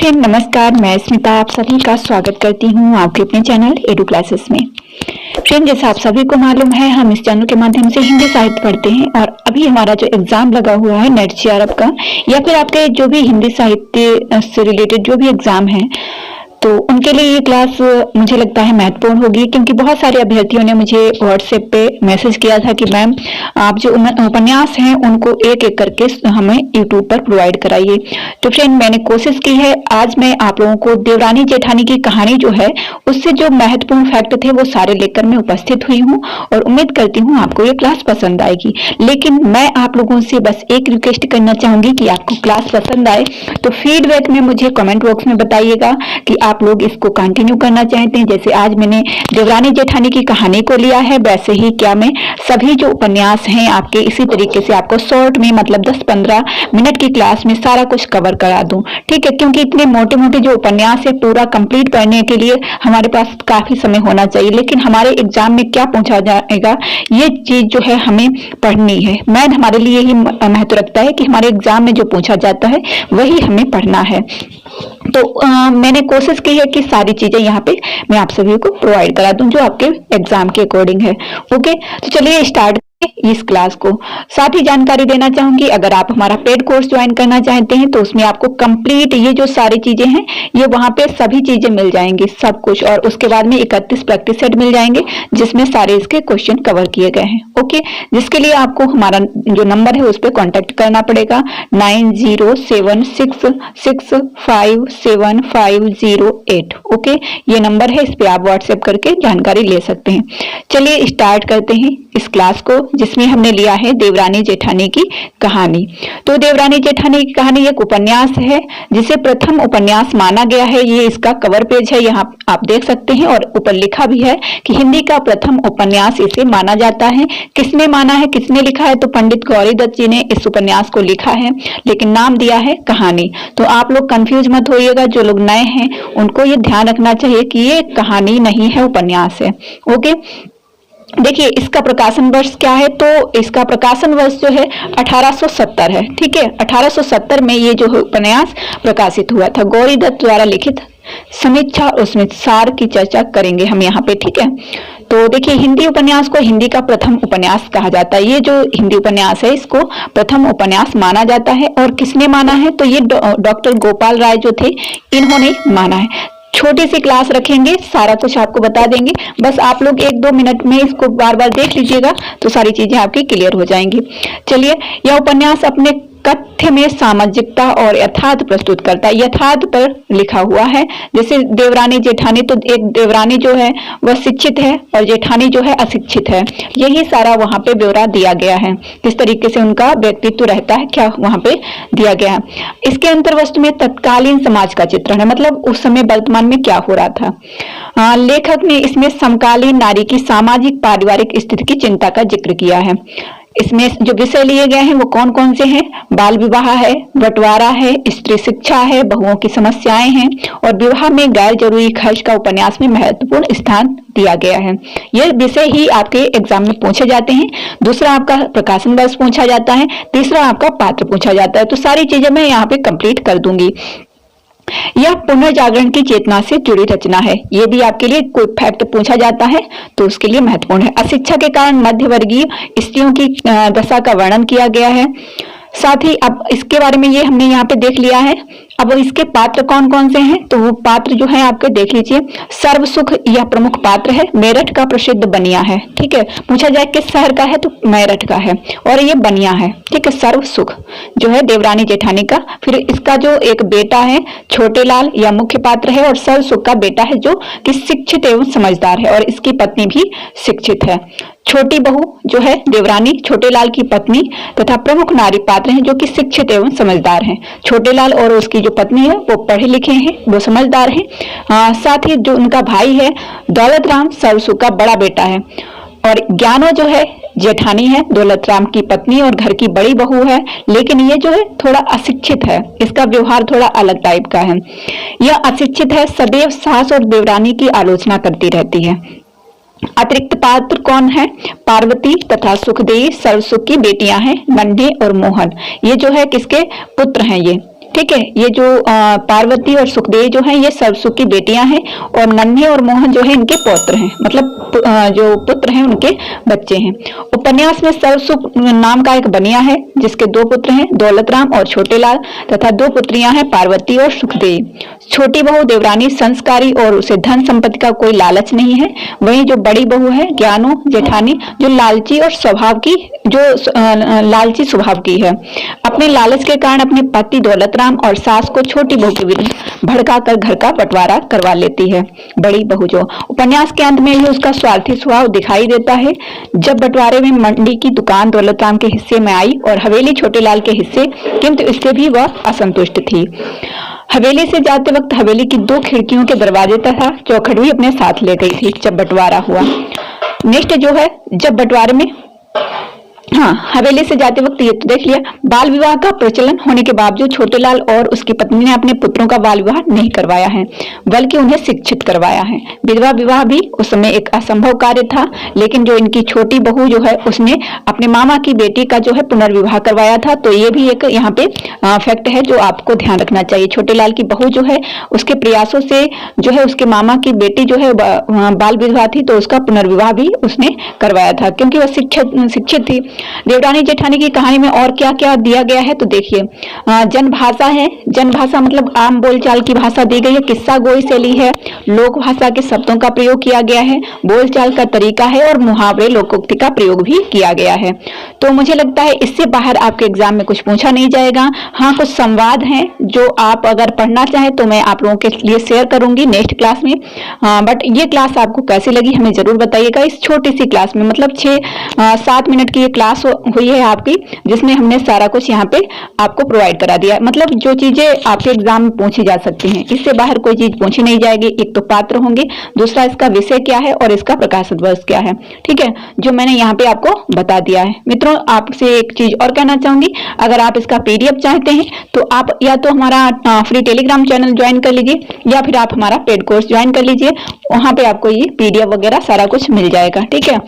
Friend नमस्कार, मैं स्मिता आप सभी का स्वागत करती हूँ आपके अपने चैनल एडू क्लासेस में। फ्रेंड जैसा आप सभी को मालूम है, हम इस चैनल के माध्यम से हिंदी साहित्य पढ़ते हैं और अभी हमारा जो एग्जाम लगा हुआ है नेट जेआरएफ का या फिर आपके जो भी हिंदी साहित्य से रिलेटेड जो भी एग्जाम है, तो उनके लिए ये क्लास मुझे लगता है महत्वपूर्ण होगी, क्योंकि बहुत सारे अभ्यर्थियों ने मुझे व्हाट्सएप पे मैसेज किया था कि मैम आप जो उपन्यास हैं उनको एक एक करके हमें यूट्यूब पर प्रोवाइड कराइए। तो फ्रेंड मैंने कोशिश की है, आज मैं आप लोगों को देवरानी जेठानी की कहानी जो है उससे जो महत्वपूर्ण फैक्ट थे वो सारे लेकर मैं उपस्थित हुई हूँ और उम्मीद करती हूँ आपको ये क्लास पसंद आएगी। लेकिन मैं आप लोगों से बस एक रिक्वेस्ट करना चाहूंगी कि आपको क्लास पसंद आए तो फीडबैक में मुझे कमेंट बॉक्स में बताइएगा कि आप लोग इसको कंटिन्यू करना चाहते हैं। जैसे आज मैंने देवरानी जेठानी की कहानी को लिया है, वैसे ही क्या मैं सभी जो उपन्यास हैं आपके इसी तरीके से आपको शॉर्ट में मतलब 10-15 मिनट की क्लास में सारा कुछ कवर करा दूं, ठीक है। क्योंकि इतने मोटे मोटे जो उपन्यास है पूरा कंप्लीट करने के लिए हमारे पास काफी समय होना चाहिए, लेकिन हमारे एग्जाम में क्या पूछा जाएगा ये चीज जो है हमें पढ़नी है। मैथ हमारे लिए ही महत्व रखता है कि हमारे एग्जाम में जो पूछा जाता है वही हमें पढ़ना है। तो मैंने कोशिश की है कि सारी चीजें यहाँ पे मैं आप सभी को प्रोवाइड करा दूं जो आपके एग्जाम के अकॉर्डिंग है। ओके, तो चलिए स्टार्ट इस क्लास को। साथ ही जानकारी देना चाहूंगी, अगर आप हमारा पेड कोर्स ज्वाइन करना चाहते हैं तो उसमें आपको कंप्लीट ये जो सारी चीजें हैं ये वहां पे सभी चीजें मिल जाएंगी, सब कुछ। और उसके बाद में 31 प्रैक्टिस सेट मिल जाएंगे जिसमें सारे इसके क्वेश्चन कवर किए गए हैं। ओके, जिसके लिए आपको हमारा जो नंबर है उस पर कॉन्टेक्ट करना पड़ेगा 9076657508। ओके, ये नंबर है, इस पे आप व्हाट्सएप करके जानकारी ले सकते हैं। चलिए स्टार्ट करते हैं इस क्लास को, जिसमें हमने लिया है देवरानी जेठानी की कहानी। तो देवरानी जेठानी की कहानी एक उपन्यास है जिसे प्रथम उपन्यास माना गया है। ये इसका कवर पेज है, यहाँ आप देख सकते हैं, और ऊपर लिखा भी है कि हिंदी का प्रथम उपन्यास इसे माना जाता है। किसने माना है, किसने लिखा है? तो पंडित गौरी दत्त जी ने इस उपन्यास को लिखा है, लेकिन नाम दिया है कहानी। तो आप लोग कंफ्यूज मत होइएगा, जो लोग नए हैं उनको ये ध्यान रखना चाहिए कि ये कहानी नहीं है, उपन्यास है। ओके, देखिए इसका प्रकाशन वर्ष क्या है, तो इसका प्रकाशन वर्ष जो है 1870 है, ठीक है। 1870 में ये जो उपन्यास प्रकाशित हुआ था, गौरी दत्त द्वारा लिखित। समीक्षा और उसमें सार की चर्चा करेंगे हम यहाँ पे, ठीक है। तो देखिए हिंदी उपन्यास को हिंदी का प्रथम उपन्यास कहा जाता है। ये जो हिंदी उपन्यास है इसको प्रथम उपन्यास माना जाता है। और किसने माना है, तो ये डॉक्टर गोपाल राय जो थे इन्होंने माना है। छोटी सी क्लास रखेंगे, सारा कुछ आपको बता देंगे, बस आप लोग 1-2 मिनट में इसको बार बार देख लीजिएगा तो सारी चीजें आपकी क्लियर हो जाएंगी। चलिए, यह उपन्यास अपने कथ्य में सामाजिकता और यथार्थ प्रस्तुत करता है। यथार्थ पर लिखा हुआ है, जैसे देवरानी जेठानी, तो एक देवरानी जो है वह शिक्षित है और जेठानी जो है अशिक्षित है। यही सारा वहां पे ब्यौरा दिया गया है, किस तरीके से उनका व्यक्तित्व रहता है, क्या वहां पे दिया गया है। इसके अंतर्वस्तु में तत्कालीन समाज का चित्रण है, मतलब उस समय वर्तमान में क्या हो रहा था। लेखक ने इसमें समकालीन नारी की सामाजिक पारिवारिक स्थिति की चिंता का जिक्र किया है। इसमें जो विषय लिए गए हैं वो कौन कौन से हैं? बाल विवाह है, बंटवारा है, स्त्री शिक्षा है, बहुओं की समस्याएं हैं और विवाह में गैर जरूरी खर्च का उपन्यास में महत्वपूर्ण स्थान दिया गया है। ये विषय ही आपके एग्जाम में पूछे जाते हैं। दूसरा आपका प्रकाशन वर्ष पूछा जाता है, तीसरा आपका पात्र पूछा जाता है। तो सारी चीजें मैं यहाँ पे कंप्लीट कर दूंगी। यह पुनर्जागरण की चेतना से जुड़ी रचना है। ये भी आपके लिए कोई फैक्ट पूछा जाता है तो उसके लिए महत्वपूर्ण है। अशिक्षा के कारण मध्यवर्गीय स्त्रियों की दशा का वर्णन किया गया है। साथ ही अब इसके बारे में ये हमने यहाँ पे देख लिया है। अब इसके पात्र कौन कौन से हैं, तो वो पात्र जो है आपके देख लीजिए। सर्वसुख यह प्रमुख पात्र है, मेरठ का प्रसिद्ध बनिया है, ठीक है। पूछा जाए किस शहर का है, तो मेरठ का है और ये बनिया है, ठीक है। सर्वसुख जो है देवरानी जेठानी का। फिर इसका जो एक बेटा है छोटे लाल, यह मुख्य पात्र है, और सर्वसुख का बेटा है जो कि शिक्षित एवं समझदार है और इसकी पत्नी भी शिक्षित है। छोटी बहू जो है देवरानी छोटे लाल की पत्नी तथा प्रमुख नारी पात्र हैं जो कि शिक्षित एवं समझदार हैं। छोटे लाल और उसकी जो पत्नी है वो पढ़े लिखे हैं, वो समझदार हैं। साथ ही जो उनका भाई है दौलत राम सर्वसुख का बड़ा बेटा है। और ज्ञानो जो है जेठानी है, दौलत राम की पत्नी और घर की बड़ी बहू है, लेकिन ये जो है थोड़ा अशिक्षित है, इसका व्यवहार थोड़ा अलग टाइप का है। यह अशिक्षित है, सदैव सास और देवरानी की आलोचना करती रहती है। अतिरिक्त पात्र कौन है? पार्वती तथा सुखदेवी सर्वसुख की बेटियां हैं, नन्हे और मोहन। ये जो है किसके पुत्र हैं? ये ठीक है। ये जो पार्वती और सुखदेव जो हैं ये सरसुख की बेटियां हैं और नन्हे और मोहन जो है इनके पौत्र हैं, मतलब जो पुत्र हैं उनके बच्चे हैं। उपन्यास में सरसुख नाम का एक बनिया है जिसके 2 पुत्र हैं, दौलत राम और छोटे लाल, तथा 2 पुत्रियां हैं, पार्वती और सुखदेव। छोटी बहू देवरानी संस्कारी और उसे धन संपत्ति का कोई लालच नहीं है। वहीं जो बड़ी बहू है ज्ञानू जेठानी जो लालची और स्वभाव की लालची स्वभाव की है। अपने लालच के कारण अपने पति दौलत राम और सास को छोटी बहू के विरुद्ध भड़काकर घर का बंटवारा करवा लेती है। बड़ी बहू जो उपन्यास के अंत में ही उसका स्वार्थी स्वभाव दिखाई देता है। जब बंटवारे में मंडी की दुकान दौलत राम के हिस्से में आई और हवेली छोटे लाल के हिस्से, किंतु इससे भी वह असंतुष्ट थी। हवेली से जाते वक्त हवेली की 2 खिड़कियों के दरवाजे तथा चौखट भी अपने साथ ले गई थी जब बंटवारा हुआ। नेक्स्ट जो है, जब बंटवारे में हवेली से जाते वक्त ये तो देख लिया। बाल विवाह का प्रचलन होने के बावजूद छोटे लाल और उसकी पत्नी ने अपने पुत्रों का बाल विवाह नहीं करवाया है, बल्कि उन्हें शिक्षित करवाया है। विधवा विवाह भी उस समय एक असंभव कार्य था, लेकिन जो इनकी छोटी बहू जो है उसने अपने मामा की बेटी का जो है पुनर्विवाह करवाया था। तो ये भी एक यहाँ पे फैक्ट है जो आपको ध्यान रखना चाहिए। छोटे लाल की बहू जो है उसके प्रयासों से जो है उसके मामा की बेटी जो है बाल विधवा थी, तो उसका पुनर्विवाह भी उसने करवाया था क्योंकि वह शिक्षित थी। देवरानी जेठानी की कहानी में और क्या क्या दिया गया है तो देखिए, जन भाषा है। जन भाषा मतलब आम बोलचाल की भाषा दी गई है। किस्सा गोई शैली है। लोक भाषा के शब्दों का प्रयोग किया गया है। बोलचाल का तरीका है और मुहावरे लोकोक्ति का प्रयोग भी किया गया है। तो मुझे लगता है इससे बाहर आपके एग्जाम में कुछ पूछा नहीं जाएगा। हाँ, कुछ संवाद हैं जो आप अगर पढ़ना चाहें तो मैं आप लोगों के लिए शेयर करूंगी नेक्स्ट क्लास में। बट ये क्लास आपको कैसी लगी हमें जरूर बताइएगा। इस छोटी सी क्लास में मतलब 6-7 मिनट की ये क्लास हुई है आपकी, जिसमें हमने सारा कुछ यहाँ पे आपको प्रोवाइड करा दिया। मतलब जो चीजें आपके एग्जाम में पूछी जा सकती हैं, इससे बाहर कोई चीज पूछी नहीं जाएगी। एक तो पात्र होंगे, दूसरा इसका विषय क्या है और इसका प्रकाशन वर्ष क्या है, ठीक है, जो मैंने यहाँ पे आपको बता दिया है। मित्रों, आपसे एक चीज और कहना चाहूंगी, अगर आप इसका PDF चाहते हैं तो आप या तो हमारा फ्री टेलीग्राम चैनल ज्वाइन कर लीजिए या फिर आप हमारा पेड कोर्स ज्वाइन कर लीजिए। वहां पे आपको ये PDF वगैरह सारा कुछ मिल जाएगा, ठीक है।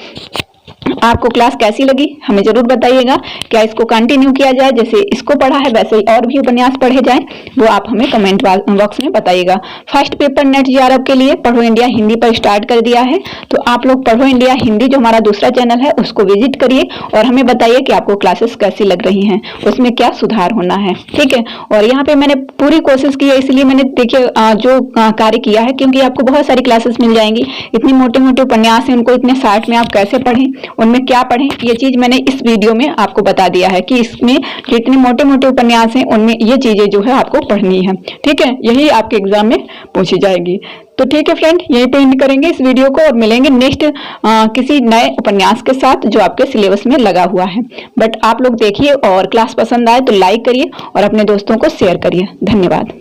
आपको क्लास कैसी लगी हमें जरूर बताइएगा। क्या इसको कंटिन्यू किया जाए, जैसे इसको पढ़ा है वैसे ही और भी उपन्यास पढ़े जाएं, वो आप हमें कमेंट बॉक्स में बताइएगा। फर्स्ट पेपर नेट JRF के लिए पढ़ो इंडिया हिंदी पर स्टार्ट कर दिया है, तो आप लोग पढ़ो इंडिया हिंदी जो हमारा दूसरा चैनल है उसको विजिट करिए और हमें बताइए कि आपको क्लासेस कैसी लग रही हैं, उसमें क्या सुधार होना है, ठीक है। और यहाँ पे मैंने पूरी कोशिश की है, इसलिए मैंने देखिए जो कार्य किया है, क्योंकि आपको बहुत सारी क्लासेस मिल जाएंगी। इतनी मोटे मोटे उपन्यास है, उनको इतने शॉर्ट में आप कैसे पढ़ें, उनमें क्या पढ़ें, ये चीज मैंने इस वीडियो में आपको बता दिया है कि इसमें जो इतने मोटे मोटे उपन्यास हैं उनमें ये चीजें जो है आपको पढ़नी है, ठीक है। यही आपके एग्जाम में पूछी जाएगी। तो ठीक है फ्रेंड, यहीं पे एंड करेंगे इस वीडियो को और मिलेंगे नेक्स्ट किसी नए उपन्यास के साथ जो आपके सिलेबस में लगा हुआ है। बट आप लोग देखिए और क्लास पसंद आए तो लाइक करिए और अपने दोस्तों को शेयर करिए। धन्यवाद।